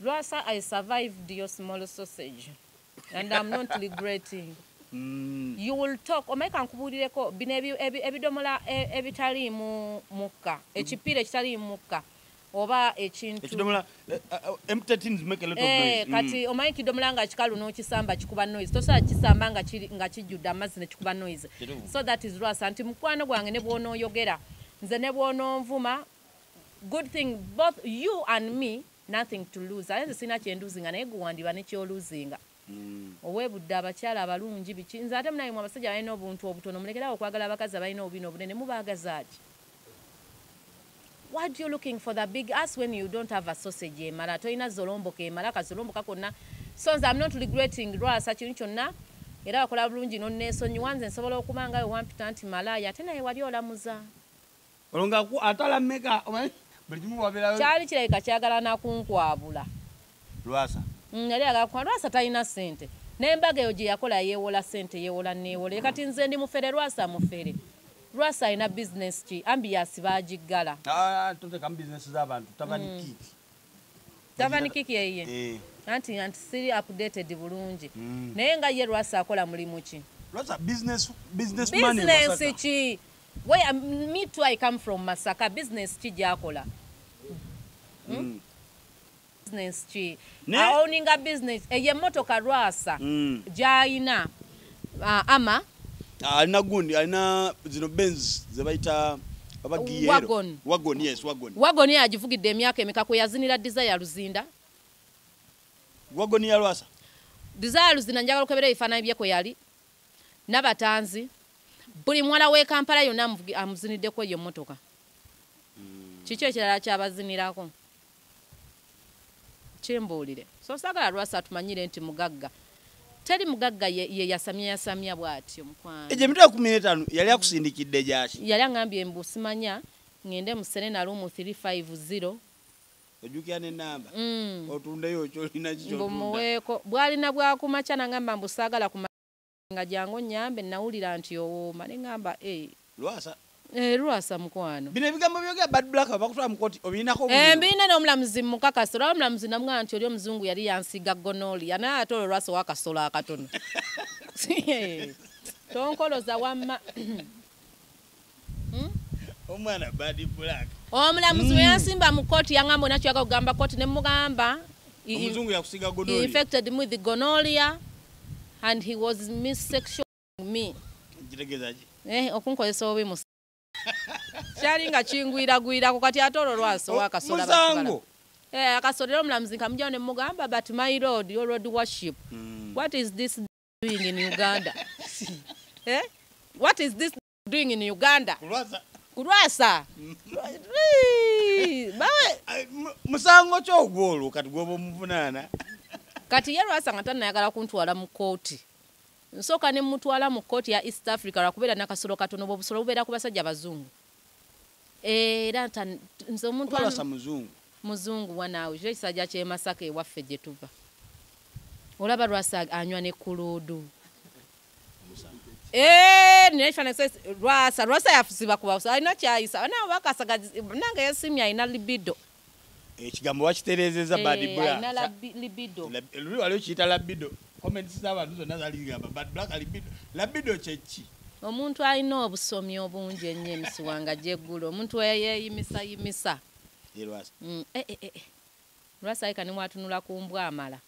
Lwaasa, I survived your small sausage. And I'm not regretting. You will talk. Omeka nkubulireko bino ebidomola ebitali mu mukka. Ekipira ekitali mu mukka. Oba ekintu. Ekidomola empty tins make a lot of noise. Kati omanyi kidomola nga kikalu n'okisamba kikuba noise. Tosobola kisamba nga kijjudde amazzi ne kikuba noise. So that is Lwaasa. Anti mukwano gwange ne bw'onooyogera. Nze ne bw'onoonvuma. Good thing, both you and me, nothing to lose. Ate sina kyenduzinga naye guwandiba ne kyoluzinga. Owebudde abakyala abalungi biki. Nze ate munaye mu abasajja balina obuntu obutono mulekerawo okwagala abakazi abalina obubina obunene mubaagaza ki? Why are you looking for the big ass when you don't have a sausage emala? Toyina zolomboka emala kazolomboka konna. So I'm not regretting Lwaasa kintu kyonna. Era wakola bulungi n'onneesonyiwa nze nsobola okuba nga wampita nti malaaya ate naye wali olamuza. Olonga ku atala mega buli kimu wabera. Kyali kirabika kyagala nakunkwabula. Lwaasa. Yali agala kwa Lwaasa talina ssente. N'embaga eyo gye yakola yeewola ssente yeewola neewola. Kati nze ndi mufere Lwaasa mufere. Lwaasa alina business ki ambiance baagiggala. Toteka mu business z'abantu tabani kiki. Tabani kiki yeye. Anti siri updated bulungi. Naye nga ye Lwaasa akola mulimu ki? Lwaasa businessman. Business ki? Where me too, I come from Masaka. Business chi jakola. Business chi. Owning a business. Eye motoka Lwaasa. Jaina. Ama. Alina gundi. Alina zino Benz. Zebaita. Wagon. Wagon, yes, wagon. Wagon ya ajivugidde emyaka emeka kwe yazinira Desire Luzinda. Wagon ya Lwaasa. Desire Luzinda njagala okebera ebifaananyi bye kwe yali. N'abatanzi. Buli mwala we Kampala yonna amuziniddeko eyo mmotoka. Kiki ekirala kyabazinirako? Kimbuulire. So saagala Lwaasa atumanyire nti mugagga. Teri mugagga ye yasamya bw'atyo mukwano. Eje mitwe 15 yali akusindikidde gyaki? Yali angambye mbu simanya ngende mu Serena room 350. Ojukya ne namba. Otundeyo kyolina kyo. Mbumuweeko bwalina bwakumaca nangamba mbu saagala nga jango nyambe nawulira nti owooma ne ngamba Lwaasa. Lwaasa mukwano. Bino ebigambo byogera bad black bakutwala mu koti obiinako obulungi. Mbina n'omulamuzi mukakasa olwo omulamuzi namugamba nti oli omuzungu yali yansiga gonolia naye ate olwo Lwaasa wakasolo akatono. Tonkoloza wamma. Omwana bad black. Omulamuzi we yansimba mu koti yangamba onakyo yaga kugamba koti ne mugamba omuzungu yakusiga gonolia. He infected me with gonorrhea. And he was missexualizing me. Okunkozesa obubi musa. Kyali nga kingwiragwirako kati ate olwo Lwaasa wakasola bakibala. Akasolera omulamuzi nkamujjawo ne mugamba but my lord, your lord worship. What is this doing in Uganda? What is this doing in Uganda? Lwaasa. Musango kyogwolo kati gwoba omuvunaana. Kati ye Lwaasa nga tannayagala kuntwala mu kooti. Nsooka ne mutwala mu kooti ya East Africa lwakubeera n'akasolo katono bw'obusolo bubeera ku basajja bazungu. Era nze omuntu Lwaasa muzungu wanaawe kyo ekisajja ky'e Masaka ewaffe gye tuva. Olaba Lwaasa anywa ne kuluudu. Nina ekifaananyi Lwaasa yafusiba ku babusa alina kyayisa nawe bakasagazi nange yesimye alina libido. Ekigambo wakitereezezza bad black. Alina libido. Luli waliwo kiyita labido. Comments z'abantu zonna zali zigamba bad black libido. Labido kye ki? Omuntu alina obusomi obungi ennyo emisiwanga gy'eggulu. Omuntu yeeyimisa. Lwaasa. Lwaasa aleka ne mwatunula ku mbwa amala.